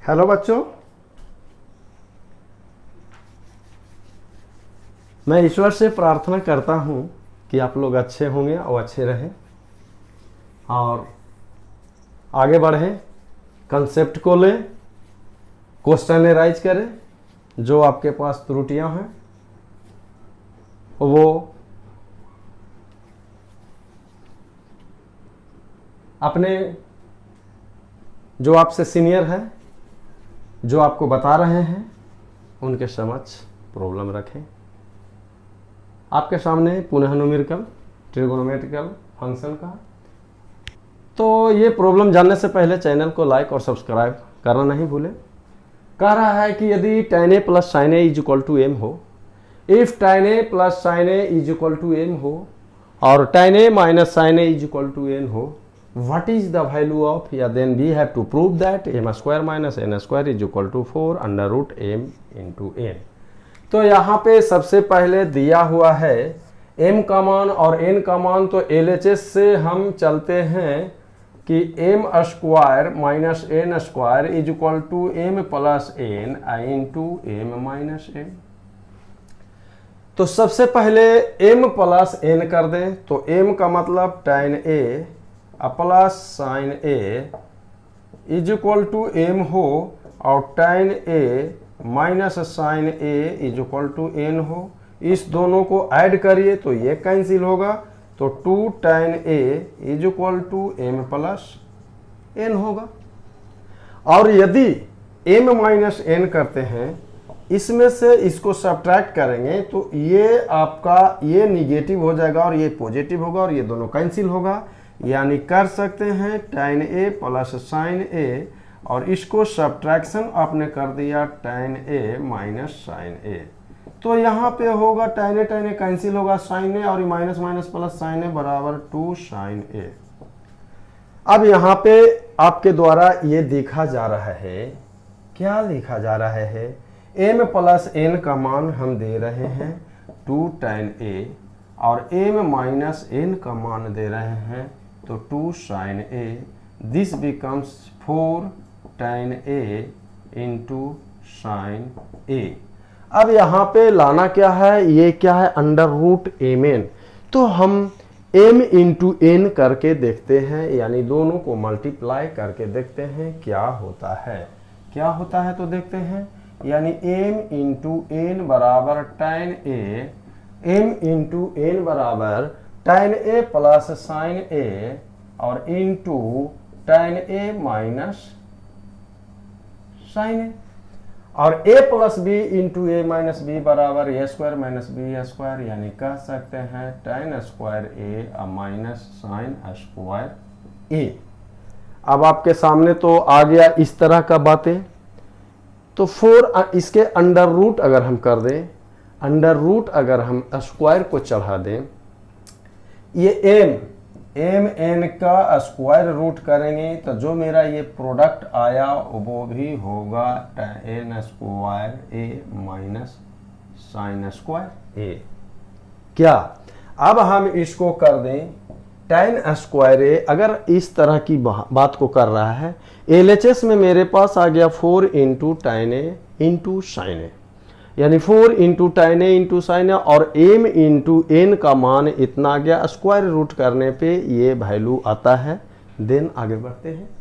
Hello बच्चों, मैं ईश्वर से प्रार्थना करता हूँ कि आप लोग अच्छे होंगे और अच्छे रहें और आगे बढ़ें, कंसेप्ट को लें, क्वेश्चनराइज करें। जो आपके पास त्रुटियां हैं वो अपने जो आपसे सीनियर हैं, जो आपको बता रहे हैं, उनके समक्ष प्रॉब्लम रखें। आपके सामने पुनः न्यूमेरिकल ट्रिगोनोमेट्रिकल फंक्शन का, तो ये प्रॉब्लम जानने से पहले चैनल को लाइक और सब्सक्राइब करना नहीं भूलें। कह रहा है कि यदि tan a plus sin a is equal to m हो, if tan a plus sin a is equal to m हो और tan a minus sin a is equal to n हो, what is the value of, या then we have to prove that m square minus n square is equal to 4 under root m into n। तो यहाँ पे सबसे पहले दिया हुआ है m का मान और n का मान, तो LHS से हम चलते हैं कि m square minus n square is equal to m plus n into m minus n। तो सबसे पहले m प्लस n कर दें, तो m का मतलब tan a plus sine a is equal to m हो और tan a minus sine a is equal to n हो। इस दोनों को ऐड करिए तो ये कैंसिल होगा, तो 2 tan a is equal to m plus n होगा। और यदि m माइनस n करते हैं, इसमें से इसको सब्ट्रैक्ट करेंगे तो ये आपका ये निगेटिव हो जाएगा और ये पॉजिटिव होगा और ये दोनों कैंसिल होगा। यानी कर सकते हैं tan a plus sine a और इसको सब्ट्रैक्शन आपने कर दिया tan a minus sine a। तो यहाँ पे होगा tan a कैंसिल होगा, साइन a और minus minus plus sine a बराबर 2 साइन a। अब यहाँ पे आपके द्वारा ये देखा जा रहा है, क्या लिखा जा रहा है, m प्लस n का मान हम दे रहे हैं 2 tan a और m माइनस n का मान दे रहे हैं तो 2 sine a। This becomes 4 tan a into sine a। अब यहाँ पे लाना क्या है, ये क्या है, अंडर रूट mn। तो हम m इंटू n करके देखते हैं, यानी दोनों को मल्टीप्लाई करके देखते हैं क्या होता है। क्या होता है तो देखते हैं, यानी m इंटू n बराबर tan a, m into n बराबर tan a plus sine a और into tan a minus sine a और a plus b into a minus b बराबर a square minus b square, यानी कह सकते हैं tan square a minus sine square a। अब आपके सामने तो आ गया इस तरह का बातें। तो 4 इसके अंडर रूट अगर हम कर दें, अंडर रूट अगर हम स्क्वायर को चढ़ा दें, ये m n का स्क्वायर रूट करेंगे तो जो मेरा ये प्रोडक्ट आया वो भी होगा n square a minus sine square a। क्या अब हम इसको कर दें tan स्क्वायर a, अगर इस तरह की बात को कर रहा है, LHS में मेरे पास आ गया 4 into tan a into sine a, यानी 4 into tan a into sine a और m इंटू n का मान इतना आ गया। स्क्वायर रूट करने पे ये वैल्यू आता है। देन आगे बढ़ते हैं।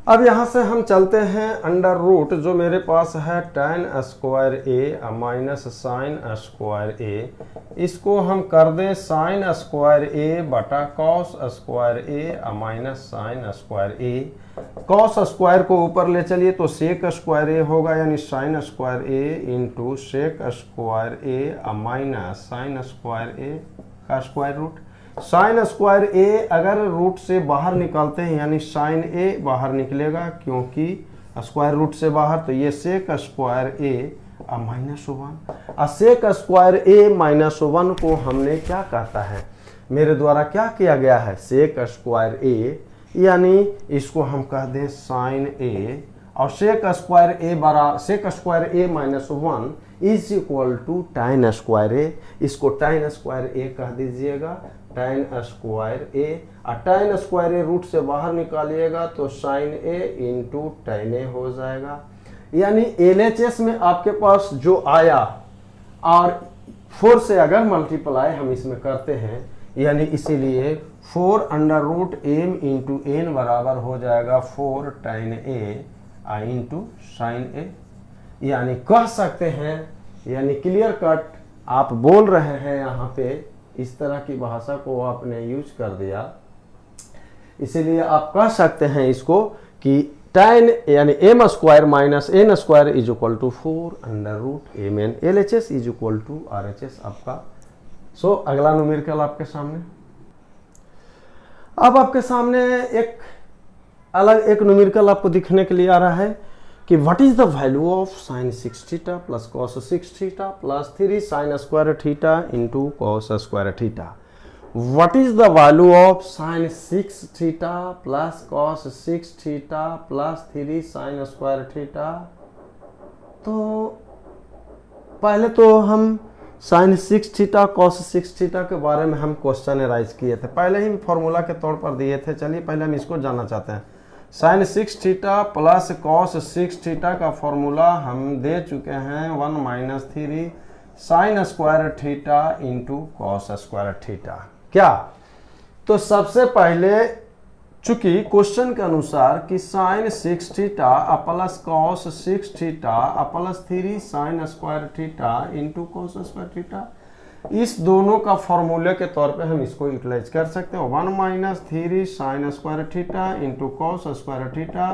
अब यहाँ से हम चलते हैं अंडर रूट, जो मेरे पास है tan square a minus sine square a, इसको हम कर दें साइन स्क्वायर a बटा cos square a minus sine square a। Cos square को ऊपर ले चलिए तो सेक स्क्वायर a होगा, यानी sine square a into sec square a minus sine square a का square root. Sine square a अगर रूट से बाहर निकालते हैं, यानी साइन a बाहर निकलेगा क्योंकि स्क्वायर रूट से बाहर, तो ये sec square a minus 1। Sec square a minus 1 को हमने क्या कहता है, मेरे द्वारा क्या किया गया है, सेक स्क्वायर a, यानी इसको हम कह दें साइन a और सेक स्क्वायर a बराबर sec square a minus 1 is equal to tan square a। इसको tan स्क्वायर a कह दीजिएगा, tan स्क्वायर ए, और tan स्क्वायर ए रूट से बाहर निकालिएगा तो sin a into tan a हो जाएगा। यानी LHS में आपके पास जो आया और 4 से अगर मल्टीप्लाई हम इसमें करते हैं, यानी इसीलिए 4 under root m into n बराबर हो जाएगा 4 tan a into sine a। यानी कह सकते हैं, यानी क्लियर कट आप बोल रहे हैं यहाँ पे, इस तरह की भाषा को आपने यूज कर दिया, इसीलिए आप कह सकते हैं इसको कि tan यानी m square minus n square is equal to 4 under root m n LHS is equal to RHS आपका। सो अगला न्यूमेरिकल आपके सामने। अब आपके सामने एक अलग एक न्यूमेरिकल आपको दिखने के लिए आ रहा है कि what is the value of sine 6 theta plus cos 6 theta plus 3 sine square theta into cos square theta. What is the value of sin 6 theta plus cos 6 theta plus 3 sin square theta? तो पहले तो हम sin 6 theta cos 6 theta के बारे में हम question rise किए थे, पहले ही फॉर्मूला के तौर पर दिए थे। चलिए पहले हम इसको जानना चाहते हैं। sin 6 theta plus cos 6 theta का फॉर्मूला हम दे चुके हैं 1 minus 3 sin square theta into cos square theta. क्या? तो सबसे पहले चूंकि क्वेश्चन के अनुसार कि sine 6 theta plus cos 6 theta plus 3 sine square theta into cos square theta, इस दोनों का फॉर्मूले के तौर पे हम इसको यूटिलाइज कर सकते हैं। 1 minus 3 sine square theta into cos square theta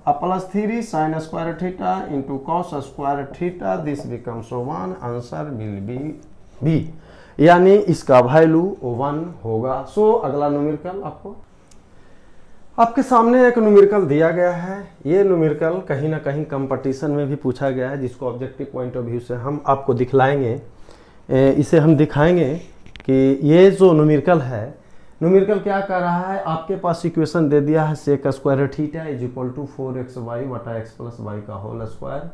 plus 3 sine square theta into cos square theta, this becomes 1, answer will be B, यानी इसका वैल्यू 1 होगा। सो अगला न्यूमेरिकल आपके सामने एक न्यूमेरिकल दिया गया है। ये न्यूमेरिकल कहीं ना कहीं कंपटीशन में भी पूछा गया है, जिसको ऑब्जेक्टिव पॉइंट ऑफ व्यू से हम आपको दिखलाएंगे। इसे हम दिखाएंगे कि ये जो न्यूमेरिकल है, न्यूमेरिकल क्या कर रहा है, आपके पास इक्वेशन दे दिया है sec square theta is equal to 4xy बटा x प्लस वाई का whole square.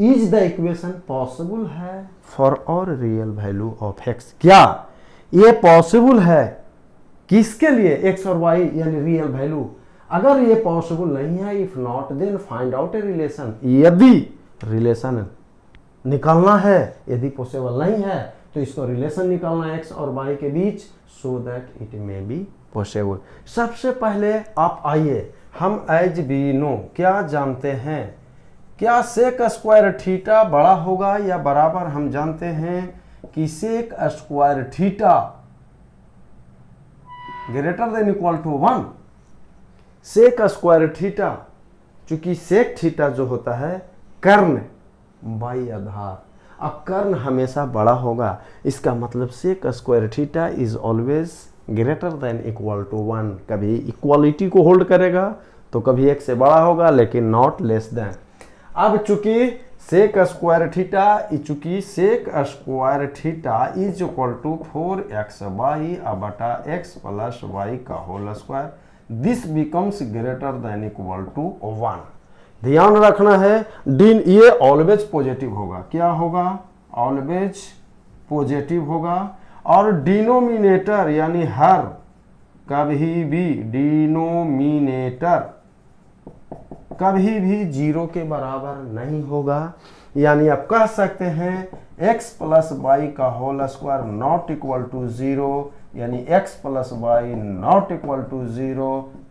Is the equation possible है for all real value of x? क्या ये पॉसिबल है? किसके लिए? x और y यानी रियल वैल्यू। अगर ये पॉसिबल नहीं है, if not then find out a relation. यदि रिलेशन निकालना है, यदि पॉसिबल नहीं है तो इसको रिलेशन निकालना है x और y के बीच, so that it may be possible. सबसे पहले आप आइए, हम एज बी नो क्या जानते हैं, क्या सेक स्क्वायर थीटा बड़ा होगा या बराबर? हम जानते हैं कि sec square theta greater than equal to 1। Sec square theta, चूंकि सेक थीटा जो होता है कर्ण बाई आधार, अब कर्ण हमेशा बड़ा होगा, इसका मतलब sec square theta is always greater than equal to 1। कभी इक्वालिटी को होल्ड करेगा तो कभी 1 से बड़ा होगा, लेकिन नॉट लेस देन। अब चूंकि sec square theta is equal to 4xy बटा x प्लस y का whole square, this becomes greater than equal to 1। ध्यान रखना है, ये ऑलवेज पॉजिटिव होगा। क्या होगा? ऑलवेज पॉजिटिव होगा। और डिनोमिनेटर यानी हर कभी भी डिनोमिनेटर कभी भी 0 के बराबर नहीं होगा। यानी आप कह सकते हैं x प्लस वाई का whole square not equal to 0, यानी x plus Y not equal to 0,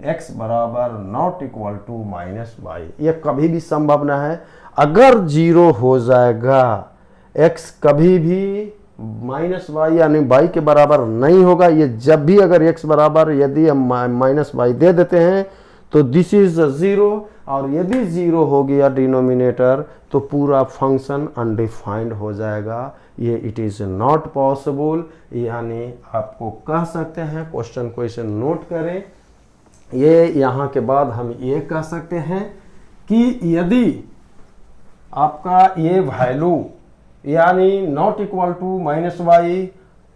x बराबर not equal to minus Y. ये कभी भी संभव न है। अगर 0 हो जाएगा, x कभी भी माइनस वाई यानी y के बराबर नहीं होगा। ये जब भी अगर x बराबर यदि हम माइनस वाई दे देते हैं तो दिस इज 0, और यदि 0 हो गया डिनोमिनेटर तो पूरा फंक्शन अनडिफाइंड हो जाएगा। ये इट इज नॉट पॉसिबल। यानी आपको कह सकते हैं, क्वेश्चन को इसे नोट करें, ये यहाँ के बाद हम ये कह सकते हैं कि यदि आपका ये वैल्यू यानी not equal to minus Y,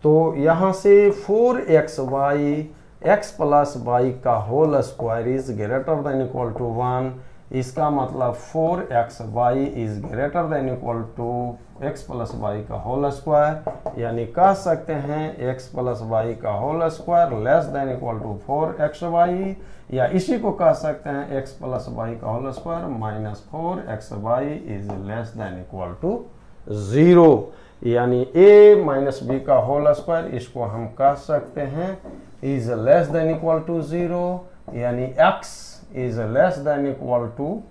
तो यहाँ से 4xy x प्लस वाई का whole square is greater than equal to 1, इसका मतलब 4xy is greater than equal to x plus Y का होल स्क्वायर, यानी कह सकते हैं x प्लस वाई का whole square less than equal to 4xy, या इसी को कह सकते हैं x प्लस वाई का whole square minus 4xy is less than equal to 0, यानी a माइनस बी का होल स्क्वायर इसको हम कह सकते हैं is less than equal to 0, यानी x is less than equal to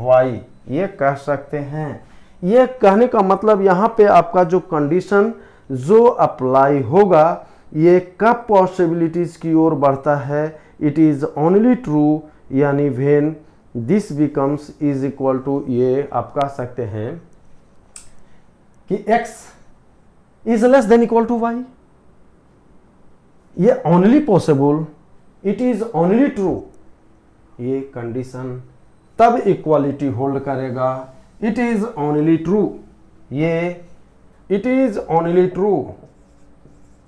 y, ये कह सकते हैं। ये कहने का मतलब यहाँ पे आपका जो कंडीशन जो अप्लाई होगा ये कब पॉसिबिलिटीज की ओर बढ़ता है, इट इज ओनली ट्रू, यानी when this becomes is equal to, ये आप कह सकते हैं कि x is less than equal to y, ये only possible, it is only true, ये कंडीशन तब इक्वालिटी होल्ड करेगा, इट इज ओनली ट्रू, ये इट इज ओनली ट्रू,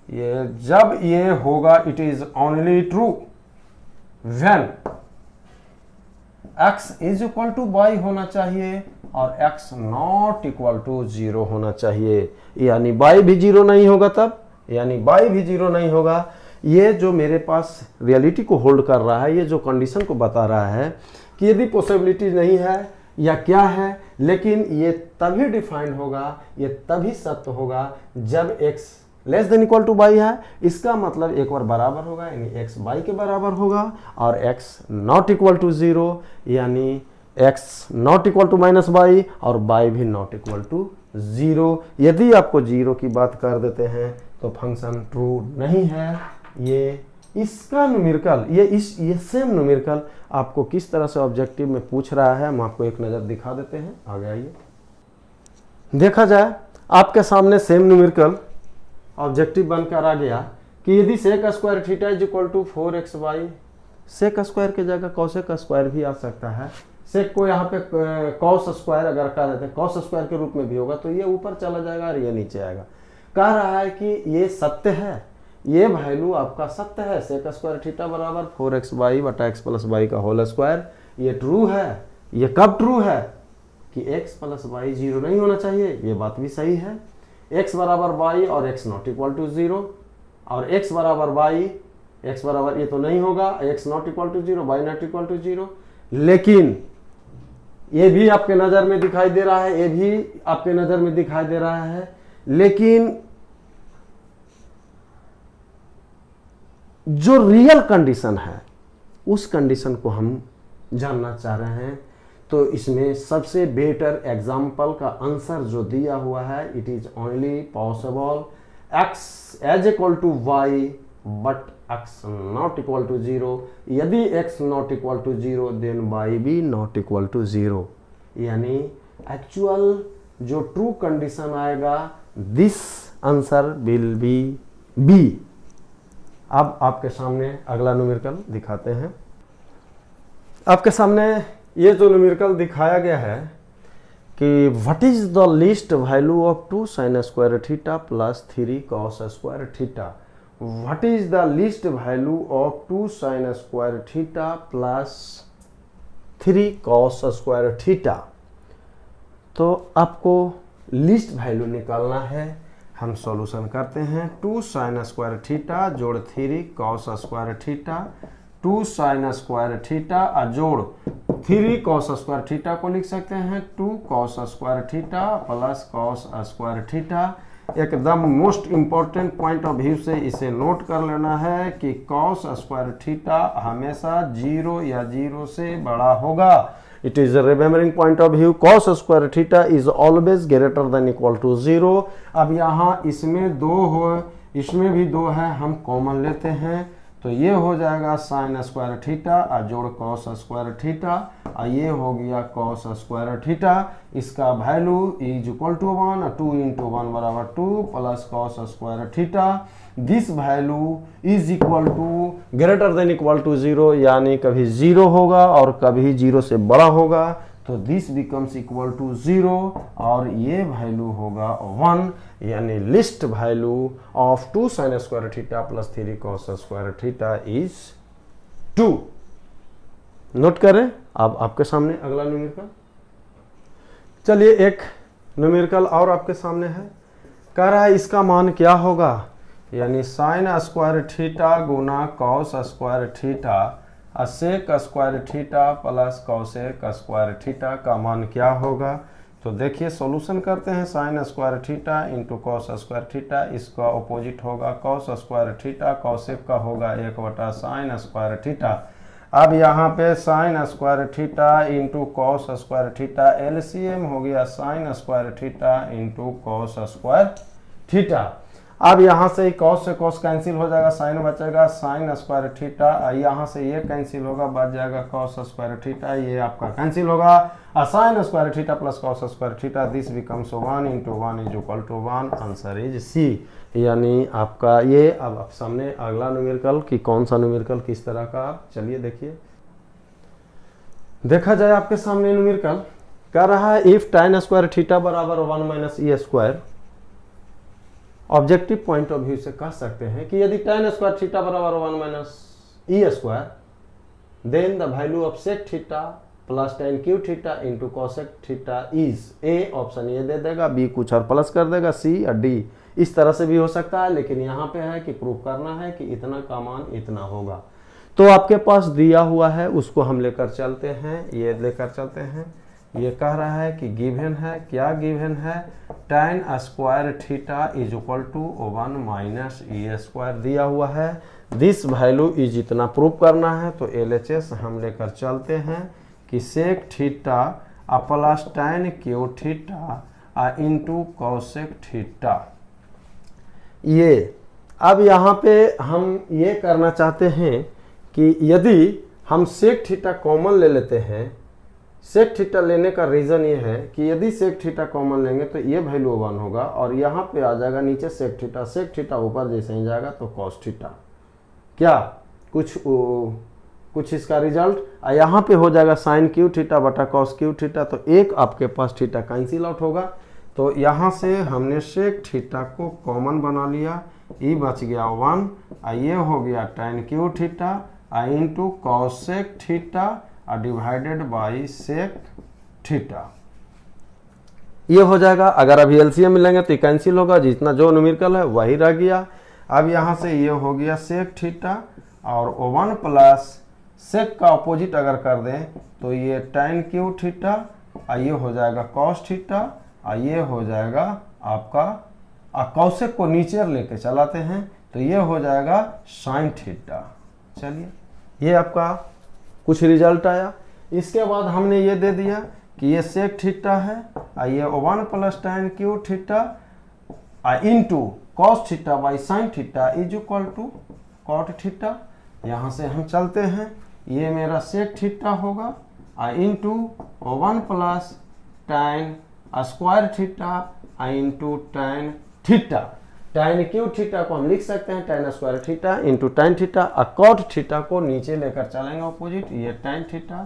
ये जब ये होगा it is only true when x is equal to y होना चाहिए और x नॉट इक्वल टू 0 होना चाहिए, यानी y भी 0 नहीं होगा तब, यानी y भी 0 नहीं होगा। ये जो मेरे पास रियलिटी को होल्ड कर रहा है, ये जो कंडीशन को बता रहा है कि यदि पॉसिबिलिटी नहीं है या क्या है, लेकिन ये तभी डिफाइंड होगा, ये तभी सत्य होगा जब x less than equal to y है, इसका मतलब एक बार बराबर होगा यानी x y के बराबर होगा, और x नॉट इक्वल टू 0 यानी x not equal to minus y और y भी नॉट इक्वल टू 0। यदि आपको 0 की बात कर देते हैं तो फंक्शन ट्रू नहीं है। ये इसका न्यूमेरिकल, ये सेम न्यूमेरिकल आपको किस तरह से ऑब्जेक्टिव में पूछ रहा है, हम आपको एक नज़र दिखा देते हैं। आगे आइए, देखा जाए आपके सामने सेम न्यूमेरिकल ऑब्जेक्टिव बनकर आ गया कि यदि sec square theta is equal to 4xy, sec square की जगह कॉसेक स्क्वायर भी आ सकता है, सेक को यहाँ पे कॉस स्क्वायर अगर कह देते हैं कॉस स्क्वायर के रूप में भी होगा तो ये ऊपर चला जाएगा और ये नीचे आएगा। कह रहा है कि ये सत्य है, ये वैल्यू आपका सत्य है, सेक स्क्वायर थीटा बराबर 4xy बटा x प्लस वाई का होल स्क्वायर, ये ट्रू है। ये कब ट्रू है कि x प्लस वाई 0 नहीं होना चाहिए, ये बात भी सही है। x बराबर y और x नॉट इक्वल टू 0, और x बराबर y, x बराबर ये तो नहीं होगा, x not equal to 0, y not equal to 0, लेकिन ये भी आपके नज़र में दिखाई दे रहा है, ये भी आपके नज़र में दिखाई दे रहा है, लेकिन जो रियल कंडीशन है उस कंडीशन को हम जानना चाह रहे हैं। तो इसमें सबसे बेटर एग्जाम्पल का आंसर जो दिया हुआ है, it is only possible x as equal to y but x not equal to 0, यदि x not equal to 0 then y भी नॉट इक्वल टू 0, यानी एक्चुअल जो ट्रू कंडीशन आएगा this answer will be B. अब आपके सामने अगला numerical दिखाते हैं। आपके सामने ये जो न्यूमेरिकल दिखाया गया है कि what is the least value of 2 sin square theta plus 3 cos square theta, what is the least value of 2 sin square theta plus 3 cos square theta. तो आपको लीस्ट वैल्यू निकालना है, हम सॉल्यूशन करते हैं। 2 sin स्क्वायर थीटा जोड़ 3 cos square theta, 2 sin square theta जोड़ 3 cos square theta को लिख सकते हैं 2 cos square theta plus cos square theta. एकदम most important point of view से इसे नोट कर लेना है कि cos स्क्वायर थीटा हमेशा 0 या 0 से बड़ा होगा। It is a remembering point of view, cos square theta is always greater than equal to 0। अब यहाँ इसमें 2 हो, इसमें भी 2 है, हम कॉमन लेते हैं तो ये हो जाएगा sin स्क्वायर थीटा जोड़ cos स्क्वायर थीटा, ये हो गया cos स्क्वायर थीटा। इसका value is equal to 1, 2 into 1 बराबर 2 plus cos square theta. This value is equal to greater than equal to 0, यानी कभी 0 होगा और कभी 0 से बड़ा होगा, तो दिस बिकम्स इक्वल टू 0 और ये वैल्यू होगा 1, यानी least value of 2 sin square theta plus 3 cos square theta is 2। Note करें। अब आपके सामने अगला न्यूमेरिकल। चलिए एक न्यूमेरिकल और आपके सामने है। कह रहा है इसका मान क्या होगा, यानी साइन स्क्वायर थीटा गुना कॉस स्क्वायर थीटा और sec square theta plus cosec square theta का मान क्या होगा। तो देखिए सॉल्यूशन करते हैं। Sine square theta into cos square theta, इसका अपोजिट होगा कॉस स्क्वायर थीटा, कॉसेक का होगा 1/साइन स्क्वायर थीटा। अब यहाँ पे sine square theta into cos square theta, LCM हो गया sine square theta into cos square theta. अब यहाँ से कॉस से कॉस कैंसिल हो जाएगा, साइन बचेगा साइन स्क्वायर थीटा, यहाँ से ये कैंसिल होगा, बच जाएगा कॉस स्क्वायर थीटा, ये आपका कैंसिल होगा। Sine square theta plus cos square theta, this becomes 1 × 1 = 1, answer is C. यानी आपका ये। अब आप सामने अगला न्यूमेरिकल कि कौन सा न्यूमेरिकल किस तरह का, चलिए देखिए। देखा जाए आपके सामने न्यूमेरिकल कह रहा है इफ tan स्क्वायर थीटा बराबर 1 - e²। Objective point of view से कह सकते हैं कि यदि tan स्क्वायर थीटा बराबर 1 - e², then the value of sec theta plus tan Q theta into cosec theta is, A option ये दे देगा, बी कुछ और प्लस कर देगा, सी और डी। इस तरह से भी हो सकता है, लेकिन यहाँ पे है कि प्रूव करना है कि इतना का मान इतना होगा। तो आपके पास दिया हुआ है, उसको हम लेकर चलते हैं, ये लेकर चलते हैं। ये कह रहा है कि गिवन है, क्या गिवन है, tan square theta is equal to 1 - e² दिया हुआ है। दिस वैल्यू इज इतना प्रूव करना है, तो LHS हम लेकर चलते हैं कि sec theta plus tan Q theta into cosec theta. ये अब यहाँ पे हम ये करना चाहते हैं कि यदि हम सेक थीटा कॉमन ले लेते हैं, सेक थीटा लेने का रीज़न ये है कि यदि सेक थीटा कॉमन लेंगे तो ये वैल्यू 1 होगा और यहाँ पे आ जाएगा नीचे सेक थीटा ऊपर जैसे ही जाएगा तो कॉस थीटा, क्या कुछ इसका रिजल्ट यहाँ पे हो जाएगा साइन क्यू थीटा बटा कॉस क्यू थीटा। तो एक आपके पास थीटा कैंसिल आउट होगा, तो यहाँ से हमने सेक थीटा को कॉमन बना लिया, ई बच गया 1, ये हो गया tan Q theta into cosec theta divided by sec theta, ये हो जाएगा। अगर अभी एलसीएम मिलेंगे तो कैंसिल होगा, जितना जो न्यूमेरिकल है वही रह गया। अब यहाँ से ये हो गया सेक थीटा और 1 प्लस सेक का अपोजिट अगर कर दें तो ये tan क्यू थीटा, ये हो जाएगा कॉस थीटा, ये हो जाएगा आपका कॉसेक को नीचे लेके चलाते हैं तो ये हो जाएगा साइन थीटा। चलिए ये आपका कुछ रिजल्ट आया। इसके बाद हमने ये दे दिया कि ये सेक थीटा है, ये 1 plus tan Q theta into cos theta by sine theta is equal to cot theta. यहाँ से हम चलते हैं, ये मेरा सेक थीटा होगा into 1 plus tan square theta into tan theta. tan Q theta को हम लिख सकते हैं tan square theta into tan theta, cot theta को नीचे लेकर चलेंगे अपोजिट, ये tan थीटा।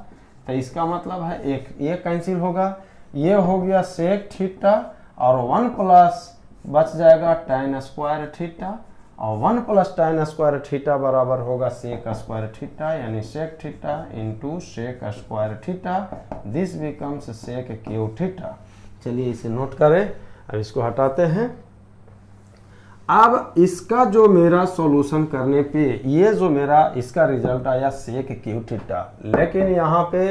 तो इसका मतलब है एक ये कैंसिल होगा, ये हो गया सेक थीटा और 1 प्लस बच जाएगा tan स्क्वायर थीटा और 1 प्लस tan स्क्वायर थीटा बराबर होगा सेक स्क्वायर थीटा, यानी sec theta into sec square theta, this becomes sec cube theta. चलिए इसे नोट करें, अब इसको हटाते हैं। अब इसका जो मेरा सॉल्यूशन करने पे ये जो मेरा इसका रिजल्ट आया सेक क्यू थीटा, लेकिन यहाँ पे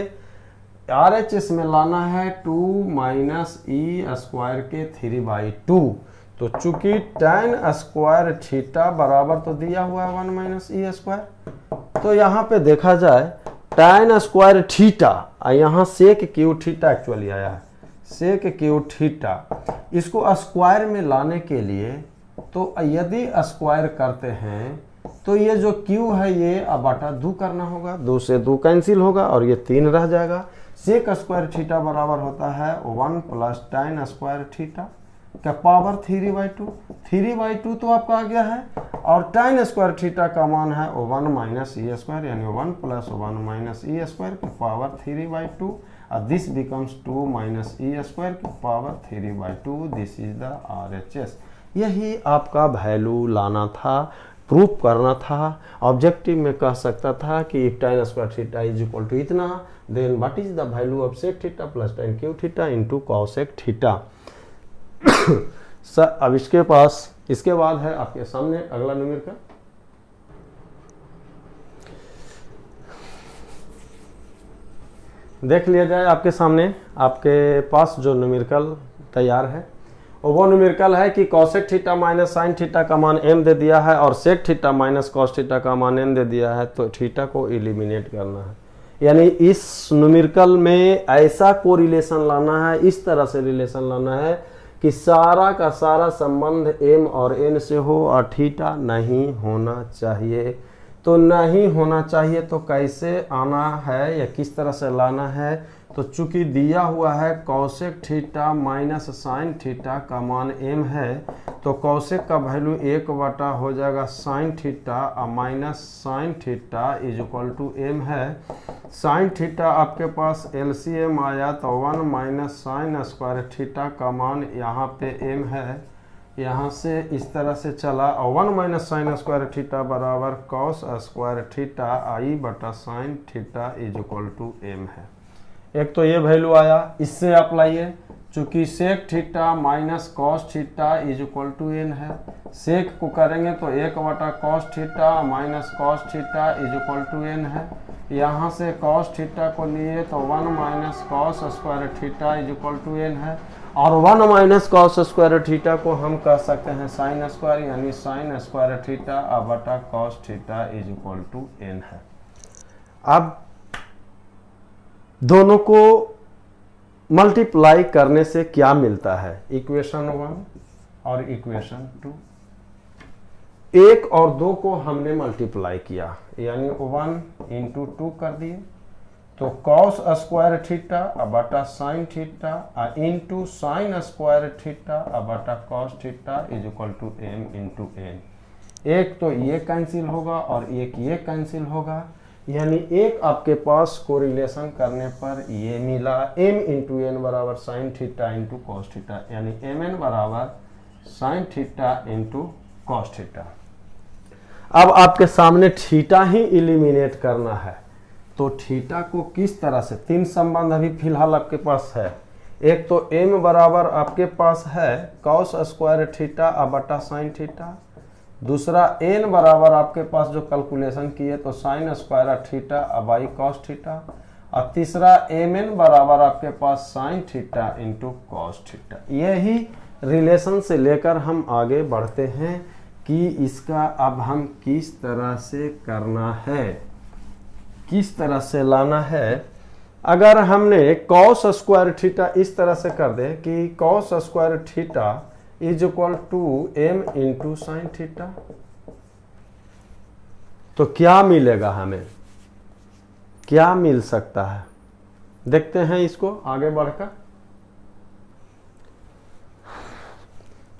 RHS में लाना है 2 - e² के 3/2। तो चूंकि tan स्क्वायर थीटा बराबर तो दिया हुआ है 1 - e², तो यहाँ पे देखा जाए tan स्क्वायर थीटा, यहाँ सेक क्यू थीटा एक्चुअली आया है, सेक क्यू थीटा। इसको स्क्वायर में लाने के लिए तो यदि स्क्वायर करते हैं तो ये जो क्यू है ये बटा 2 करना होगा, 2 से 2 कैंसिल होगा और ये 3 रह जाएगा। सेक स्क्वायर थीटा बराबर होता है 1 प्लस tan स्क्वायर थीटा का पावर 3/2, 3/2 तो आपका आ गया है और tan स्क्वायर थीटा का मान है 1 - e², यानी 1 प्लस 1 - e² की पावर 3/2 और दिस बिकम्स 2 - e² की power 3/2, this is the RHS। यही आपका वैल्यू लाना था प्रूफ करना था, ऑब्जेक्टिव में कह सकता था कि if tan square theta is equal to इतना, then what is the value of sec theta plus tan Q theta into cosec theta. Sir अब इसके बाद है आपके सामने अगला न्यूमेरिकल। देख लिया जाए आपके सामने, आपके पास जो न्यूमेरिकल तैयार है वो न्यूमेरिकल है कि cosec theta minus sine theta का मान m दे दिया है और sec theta minus cos theta का मान n दे दिया है, तो थीटा को एलिमिनेट करना है। यानी इस न्यूमेरिकल में ऐसा को रिलेशन लाना है, इस तरह से रिलेशन लाना है कि सारा का सारा संबंध m और n से हो और थीटा नहीं होना चाहिए। तो नहीं होना चाहिए तो कैसे आना है या किस तरह से लाना है, तो चूंकि दिया हुआ है cosec theta minus sine theta का मान m है, तो cosec का वैल्यू 1 हो जाएगा साइन थीटा और minus sine theta is equal to m है। साइन थीटा आपके पास LCM आया तो 1 माइनस साइन स्क्वायर थीटा का मान यहाँ पे m है, यहाँ से इस तरह से चला और 1 माइनस साइन स्क्वायर थीटा बराबर cos स्क्वायर थीटा आई बटा sine theta is equal to m है। एक तो ये वैल्यू आया, इससे आप लाइए, चूंकि sec theta minus cos theta is equal to n है, सेक को करेंगे तो 1 cos theta minus cos theta is equal to n है। यहाँ से कॉस थीटा को लिए तो 1 minus cos square theta is equal to n है, और 1 माइनस कॉस स्क्वायर थीटा को हम कह सकते हैं साइन स्क्वायर, यानी साइन स्क्वायर थीटा बटा cos theta is equal to n है। अब दोनों को मल्टीप्लाई करने से क्या मिलता है, इक्वेशन 1 और इक्वेशन 2, 1 और 2 को हमने मल्टीप्लाई किया यानी 1 इंटू 2 कर दिए, तो कॉस स्क्वायर थीटा बटा sine theta into sine square theta बटा cos theta is equal to m into n। एक तो ये कैंसिल होगा और एक ये कैंसिल होगा, यानी एक आपके पास कोरिलेशन करने पर ये मिला m इंटू n बराबर sign theta into cos theta, यानी mn बराबर sign theta into cos theta. अब आपके सामने थीटा ही एलिमिनेट करना है, तो थीटा को किस तरह से, 3 संबंध अभी फिलहाल आपके पास है। एक तो m बराबर आपके पास है कॉस स्क्वायर थीटा बटा साइन थीटा, दूसरा n बराबर आपके पास जो कैलकुलेशन किए तो sine square theta by cos theta, और तीसरा mn बराबर आपके पास sine theta into cos theta. यही रिलेशन से लेकर हम आगे बढ़ते हैं कि इसका अब हम किस तरह से करना है, किस तरह से लाना है। अगर हमने कॉस स्क्वायर थीटा इस तरह से कर दे कि cos square theta is equal to m into sine theta, तो क्या मिलेगा, हमें क्या मिल सकता है, देखते हैं इसको आगे बढ़कर।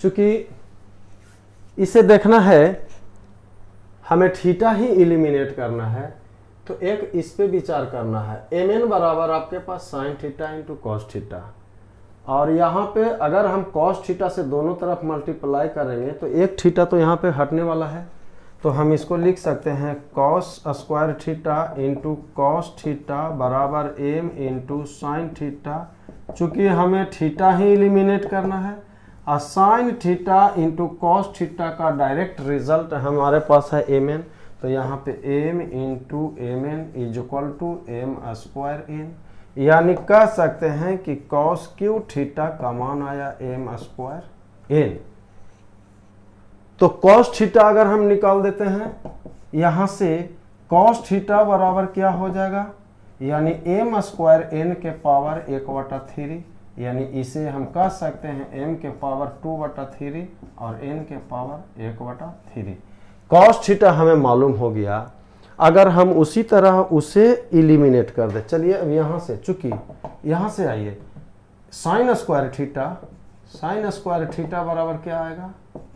चूंकि इसे देखना है, हमें थीटा ही एलिमिनेट करना है, तो एक इस पे विचार करना है। mn बराबर आपके पास sine theta into cos theta, और यहाँ पे अगर हम कॉस थीटा से दोनों तरफ मल्टीप्लाई करेंगे तो एक थीटा तो यहाँ पे हटने वाला है, तो हम इसको लिख सकते हैं cos square theta into cos theta बराबर m इंटू साइन थीटा। चूँकि हमें थीटा ही एलिमिनेट करना है, और sine theta into cos theta का डायरेक्ट रिजल्ट हमारे पास है mn, तो यहाँ पे m into mn is equal to m square n, यानी कह सकते हैं कि कॉस क्यू थीटा का मान आया m स्क्वायर n। तो कॉस थीटा अगर हम निकाल देते हैं यहाँ से, कॉस थीटा बराबर क्या हो जाएगा, यानी m स्क्वायर n के पावर 1/3, यानी इसे हम कह सकते हैं m के पावर 2/3 और n के पावर 1/3। कॉस थीटा हमें मालूम हो गया। अगर हम उसी तरह उसे एलिमिनेट कर दे, चलिए अब यहाँ से, चूंकि यहाँ से आइए, साइन स्क्वायर थीटा बराबर क्या आएगा,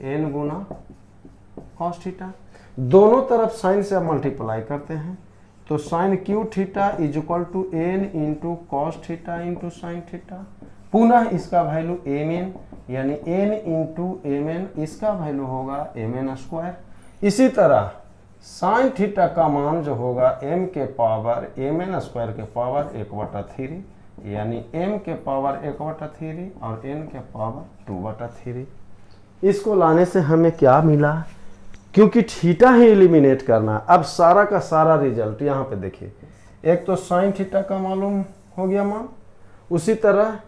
n गुना कॉस थीटा। दोनों तरफ साइन से मल्टीप्लाई करते हैं, तो sine cube theta is equal to n into cos theta into sine theta. पुनः इसका वैल्यू mn, यानी n इंटू mn, इसका वैल्यू होगा mn स्क्वायर। इसी तरह साइन थीटा का मान जो होगा m के पावर mn स्क्वायर के पावर 1/3 यानी m के पावर 1/3 और n के पावर 2/3। इसको लाने से हमें क्या मिला, क्योंकि थीटा ही एलिमिनेट करना। अब सारा का सारा रिजल्ट यहाँ पे देखिए, एक तो साइन थीटा का मालूम हो गया मान, उसी तरह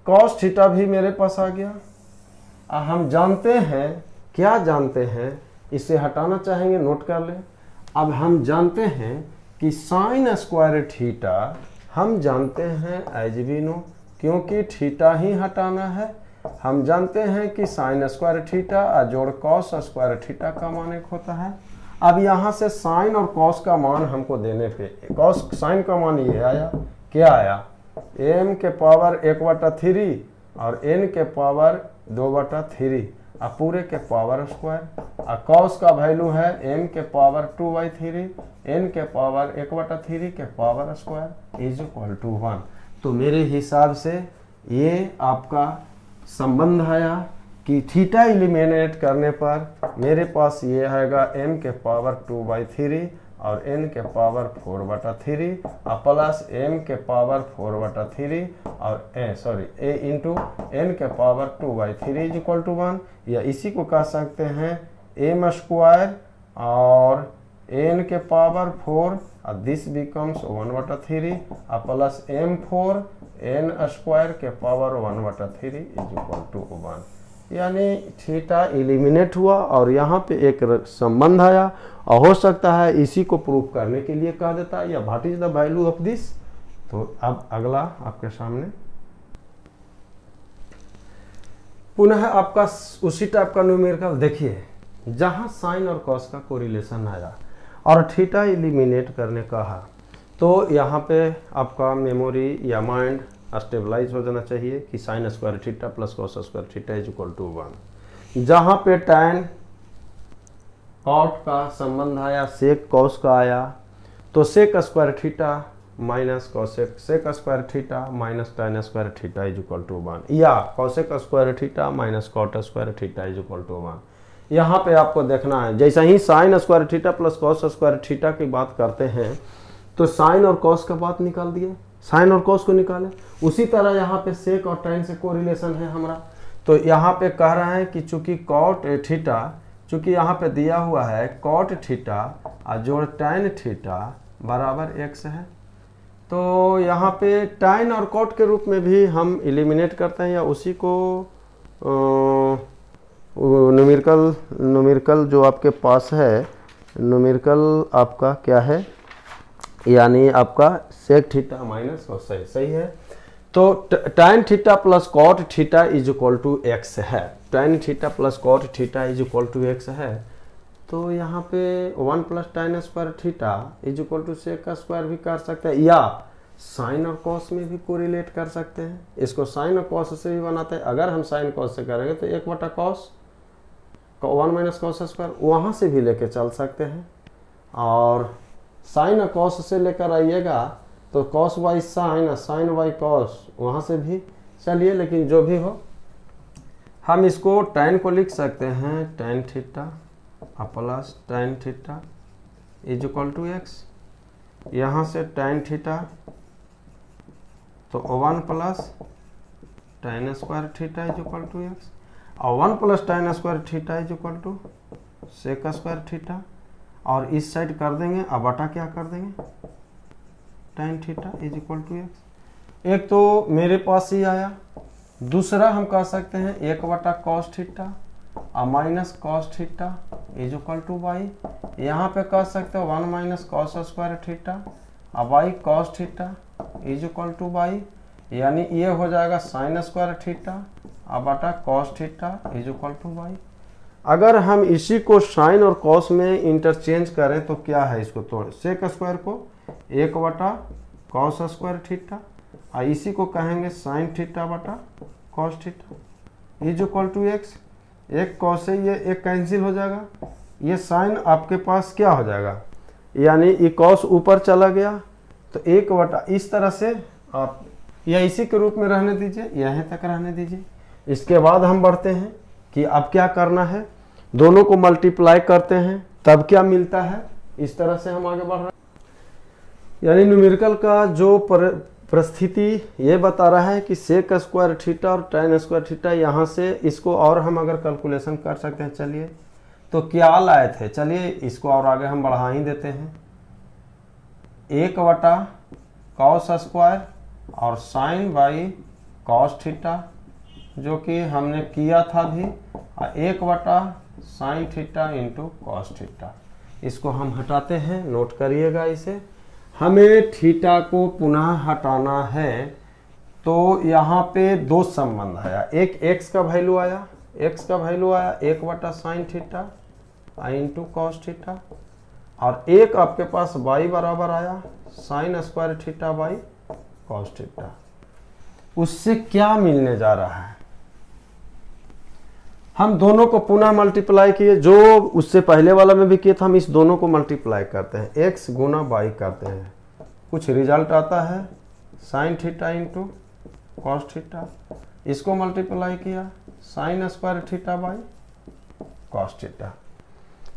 कॉस थीटा भी मेरे पास आ गया। हम जानते हैं, क्या जानते हैं, इसे हटाना चाहेंगे नोट कर लें। अब हम जानते हैं कि साइन स्क्वायर थीटा हम जानते हैं एज वी नो, क्योंकि थीटा ही हटाना है। हम जानते हैं कि साइन स्क्वायर थीटा जोड़ कॉस स्क्वायर थीटा का मान एक होता है। अब यहाँ से साइन और कॉस का मान हमको देने पे, कॉस साइन का मान ये आया, क्या आया, m के पावर 1/3 और n के पावर 2/3 और पूरे के पावर स्क्वायर। और कॉस का वैल्यू है m के पावर 2/3 n के पावर 1/3 के power square is equal to 1। तो मेरे हिसाब से ये आपका संबंध आया कि थीटा एलिमिनेट करने पर मेरे पास ये आएगा m के पावर 2/3 और n के पावर 4/3 और प्लस m के पावर 4/3 और a इंटू n के पावर 2/3 इज इक्वल टू 1। या इसी को कह सकते हैं m स्क्वायर और n के पावर 4 और दिस बिकम्स 1/3 और प्लस m4 n स्क्वायर के पावर 1/3 इज इक्वल टू 1। यानी थीटा एलिमिनेट हुआ और यहाँ पे एक संबंध आया, और हो सकता है इसी को प्रूव करने के लिए कह देता है या what is the value of this. तो अब अगला आपके सामने पुनः आपका उसी टाइप का न्यूमेरिकल देखिए, जहाँ साइन और कॉस का कोरिलेशन आया और थीटा एलिमिनेट करने कहा, तो यहाँ पे आपका मेमोरी या माइंड स्टेबलाइज हो जाना चाहिए कि sine square theta plus cos square theta is equal to 1। जहाँ पे टैन कॉट का संबंध आया, सेक कॉस का आया, तो sec square theta minus cosec sec square theta minus tan square theta is equal to 1, या cosec square theta minus cot square theta is equal to 1। यहाँ पे आपको देखना है, जैसा ही sine square theta plus cos square theta की बात करते हैं तो साइन और कॉस का बात निकाल दिए, साइन और कॉस को निकाले। उसी तरह यहाँ पे सेक और टैन से कोरिलेशन है हमारा, तो यहाँ पे कह रहा है कि चूंकि कॉट थीटा, चूंकि यहाँ पे दिया हुआ है कॉट थीटा और जोड़ टैन थीटा बराबर x है, तो यहाँ पे टैन और कॉट के रूप में भी हम एलिमिनेट करते हैं, या उसी को न्यूमेरिकल जो आपके पास है, न्यूमेरिकल आपका क्या है, यानी आपका सेक थीटा माइनस कॉस, सही है। तो tan theta plus cot theta is equal to X है, tan theta plus cot theta is equal to X है। तो यहाँ पे 1 plus tan square theta is equal to sec का स्क्वायर भी कर सकते हैं, या साइन और कॉस में भी कोरिलेट कर सकते हैं। इसको साइन और कॉस से भी बनाते हैं। अगर हम साइन कॉस से करेंगे तो 1/cos 1 माइनस कॉस स्क्वायर वहाँ से भी लेके चल सकते हैं, और साइन कॉस से लेकर आइएगा तो cos by sine, sine by cos वहाँ से भी चलिए, लेकिन जो भी हो हम इसको टैन को लिख सकते हैं tan theta plus tan theta is equal to x. यहाँ से टैन थीटा तो 1 plus tan square theta is equal to x, और 1 plus tan square theta is equal to sec square theta, और इस साइड कर देंगे, अब बटा क्या कर देंगे, tan theta is equal to x. एक तो मेरे पास ही आया, दूसरा हम कह सकते हैं 1/cos थीटा और minus cos theta is equal to y. यहाँ पे कह सकते हो 1 माइनस कॉस स्क्वायर थीटा और y cos theta is equal to y, यानी ये हो जाएगा साइन स्क्वायर थीटा और बटा cos theta is equal to y. अगर हम इसी को साइन और कॉस में इंटरचेंज करें तो क्या है, इसको तोड़ सेक स्क्वायर को 1/cos स्क्वायर थीटा और इसी को कहेंगे साइन थीटा बटा cos theta is equal to x. एक कॉस से ये एक कैंसिल हो जाएगा, ये साइन आपके पास क्या हो जाएगा, यानी ये कॉस ऊपर चला गया तो 1/, इस तरह से आप या इसी के रूप में रहने दीजिए, यहीं तक रहने दीजिए। इसके बाद हम बढ़ते हैं कि अब क्या करना है, दोनों को मल्टीप्लाई करते हैं तब क्या मिलता है, इस तरह से हम आगे बढ़ रहे हैं। यानी न्यूमेरिकल का जो परिस्थिति ये बता रहा है कि सेक स्क्वायर थीटा और tan स्क्वायर थीटा, यहाँ से इसको और हम अगर कैलकुलेशन कर सकते हैं, चलिए तो क्या लाए थे, चलिए इसको और आगे हम बढ़ा ही देते हैं। 1 बटा cos स्क्वायर और साइन बाई cos थीटा जो कि हमने किया था भी, 1 बटा sine theta into cos theta. इसको हम हटाते हैं, नोट करिएगा इसे। हमें थीटा को पुनः हटाना है तो यहाँ पे दो संबंध आया, एक x का वैल्यू आया, 1 बटा sine theta into cos theta, और एक आपके पास y बराबर आया sign square theta by cos theta. उससे क्या मिलने जा रहा है, हम दोनों को पुनः मल्टीप्लाई किए, जो उससे पहले वाला में भी किए था, हम इस दोनों को मल्टीप्लाई करते हैं, x गुना y करते हैं, कुछ रिजल्ट आता है sine theta into cos theta. इसको मल्टीप्लाई किया sign square theta by cos theta.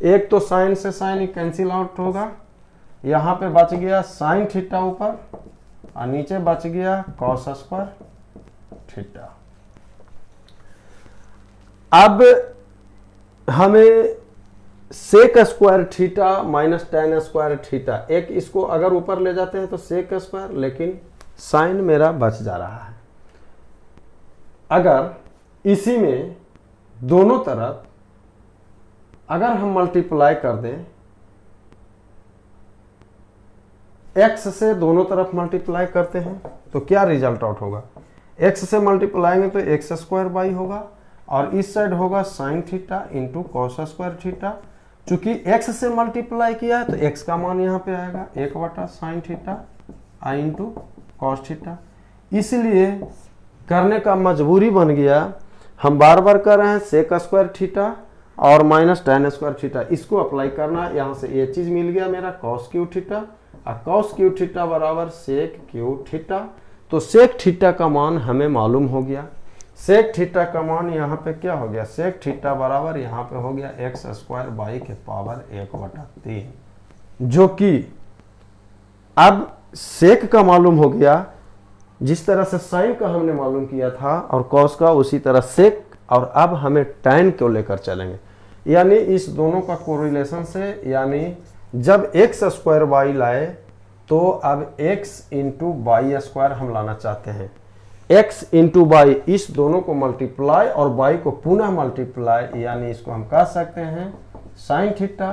एक तो साइन से साइन कैंसिल आउट होगा, यहाँ पे बच गया साइन थीटा ऊपर और नीचे बच गया कॉस स्क्वायर थीटा। अब हमें sec square theta minus tan square theta, एक इसको अगर ऊपर ले जाते हैं तो सेक स्क्वायर, लेकिन साइन मेरा बच जा रहा है। अगर इसी में दोनों तरफ अगर हम मल्टीप्लाई कर दें, x से दोनों तरफ मल्टीप्लाई करते हैं तो क्या रिजल्ट आउट होगा, x से मल्टीप्लाएंगे तो एक्स स्क्वायर बाई होगा और इस साइड होगा sign theta into cos square theta. चूंकि x से मल्टीप्लाई किया है तो x का मान यहाँ पे आएगा 1 बटा sine theta into cos theta. इसलिए करने का मजबूरी बन गया, हम बार बार कर रहे हैं सेक स्क्वायर थीटा और माइनस tan स्क्वायर थीटा, इसको अप्लाई करना। यहाँ से ये चीज मिल गया मेरा कॉस क्यू थीटा, और कॉस क्यू थीटा बराबर सेक क्यू थीटा। तो सेक थीटा का मान हमें मालूम हो गया। सेक थीटा का मान यहाँ पे क्या हो गया, सेक थीटा बराबर यहाँ पे हो गया एक्स स्क्वायर बाई के पावर 1/3, जो कि अब सेक का मालूम हो गया, जिस तरह से साइन का हमने मालूम किया था और कॉस का, उसी तरह सेक। और अब हमें टैन को लेकर चलेंगे, यानी इस दोनों का कोरिलेशन से, यानी जब एक्स स्क्वायर वाई लाए तो अब एक्स इंटू वाई स्क्वायर हम लाना चाहते हैं। x इंटू वाई, इस दोनों को मल्टीप्लाई और y को पुनः मल्टीप्लाई, यानी इसको हम कह सकते हैं साइन थीटा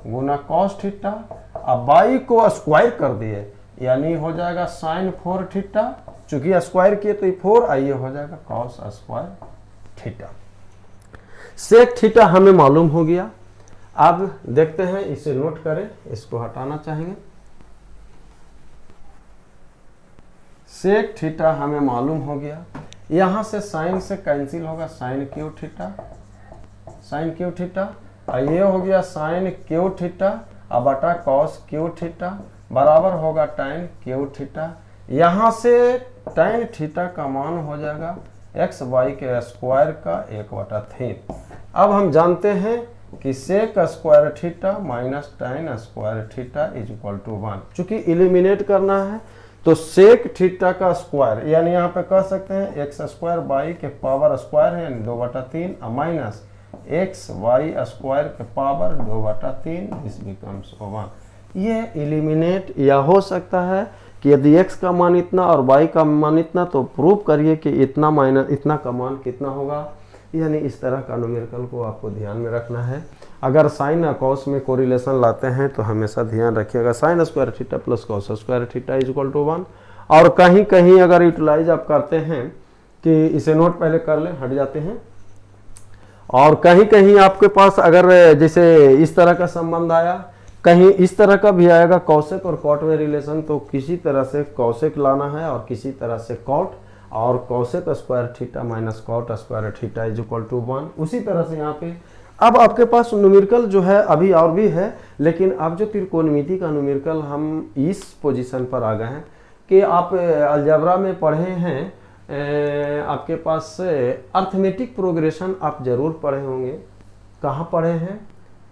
गुना कॉस थीटा। अब y को स्क्वायर कर दिए, यानी हो जाएगा साइन 4 थीटा, चूंकि स्क्वायर किए तो ये 4, आइए हो जाएगा cos square theta. Sec theta हमें मालूम हो गया। अब देखते हैं, इसे नोट करें, इसको हटाना चाहेंगे। सेक थीटा हमें मालूम हो गया, यहां से साइन से कैंसिल होगा sine cube theta, sine cube theta, और ये हो गया साइन क्यू थीटा अब बटा कॉस क्यू थीटा बराबर होगा टैन क्यू थीटा। यहां से टैन थीटा का मान हो जाएगा एक्स वाई के स्क्वायर का 1/3। अब हम जानते हैं कि sec square theta minus tan square theta is equal to 1। चूंकि इलिमिनेट करना है तो सेक थीटा का स्क्वायर, यानी यहाँ पे कह सकते हैं एक्स स्क्वायर बाई के पावर स्क्वायर है 2/3 माइनस एक्स वाई स्क्वायर के पावर 2/3, दिस बिकम्स 1। ये इलिमिनेट या हो सकता है कि यदि x का मान इतना और y का मान इतना, तो प्रूव करिए कि इतना माइनस इतना का मान कितना होगा। यानी इस तरह का न्यूमेरिकल को आपको ध्यान में रखना है। अगर साइन और कॉस में कोरिलेशन लाते हैं तो हमेशा ध्यान रखिएगा sine square theta plus cos square theta is equal to 1। और कहीं कहीं अगर यूटिलाइज आप करते हैं कि इसे नोट पहले कर लें, हट जाते हैं, और कहीं कहीं आपके पास अगर जैसे इस तरह का संबंध आया, कहीं इस तरह का भी आएगा कॉसेक और कॉट में रिलेशन, तो किसी तरह से कॉसेक लाना है और किसी तरह से कॉट, और cosec square theta minus cot square theta is equal to 1। उसी तरह से यहाँ पे अब आपके पास न्यूमेरिकल जो है अभी और भी है, लेकिन अब जो त्रिकोणमिति का न्यूमेरिकल हम इस पोजीशन पर आ गए हैं कि आप अलजेब्रा में पढ़े हैं, आपके पास अर्थमेटिक प्रोग्रेशन आप जरूर पढ़े होंगे। कहाँ पढ़े हैं,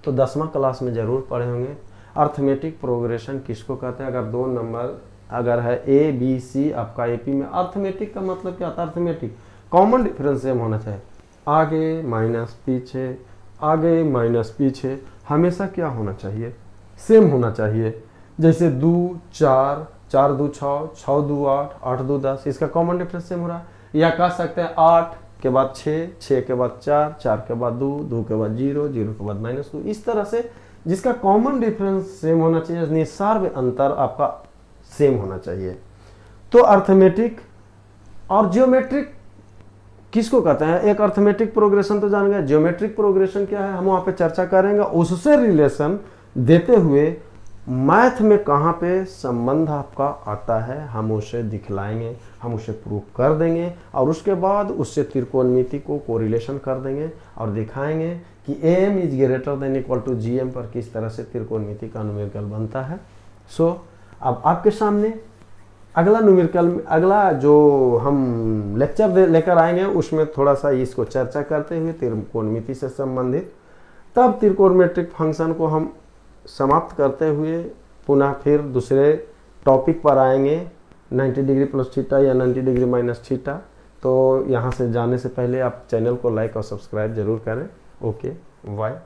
तो 10वां क्लास में ज़रूर पढ़े होंगे। अर्थमेटिक प्रोग्रेशन किसको कहते हैं? अगर 2 नंबर अगर है ए बी सी आपका एपी में, अर्थमेटिक का मतलब क्या होता है? अर्थमेटिक कॉमन डिफरेंस सेम होना चाहिए, आगे माइनस पीछे, आगे माइनस पीछे हमेशा क्या होना चाहिए? सेम होना चाहिए। जैसे 2 4, 4 2 6, 6 2 8, 8 2 10, इसका कॉमन डिफरेंस सेम हो रहा है। या कह सकते हैं 8 के बाद 6, 6 के बाद 4, 4 के बाद 2, 2 के बाद 0, 0 के बाद -2, इस तरह से जिसका कॉमन डिफरेंस सेम होना चाहिए, निस्सार्व अंतर आपका सेम होना चाहिए। तो अर्थमेटिक और जियोमेट्रिक किसको कहते हैं? एक अर्थमेटिक प्रोग्रेशन तो जान गए, जियोमेट्रिक प्रोग्रेशन क्या है हम वहां पे चर्चा करेंगे। उससे रिलेशन देते हुए मैथ में कहाँ पे संबंध आपका आता है हम उसे दिखलाएंगे, हम उसे प्रूव कर देंगे और उसके बाद उससे त्रिकोणमिति को कोरिलेशन कर देंगे और दिखाएंगे कि am is greater than equal to gm पर किस तरह से त्रिकोणमिति का न्यूमेरिकल बनता है। सो अब आपके सामने अगला न्यूमेरिकल, अगला जो हम लेक्चर लेकर आएंगे उसमें थोड़ा सा इसको चर्चा करते हुए त्रिकोणमिति से संबंधित, तब त्रिकोणमेट्रिक फंक्शन को हम समाप्त करते हुए पुनः फिर दूसरे टॉपिक पर आएंगे 90 डिग्री प्लस थीटा या 90 डिग्री माइनस थीटा। तो यहाँ से जाने से पहले आप चैनल को लाइक और सब्सक्राइब जरूर करें। Okay, bye.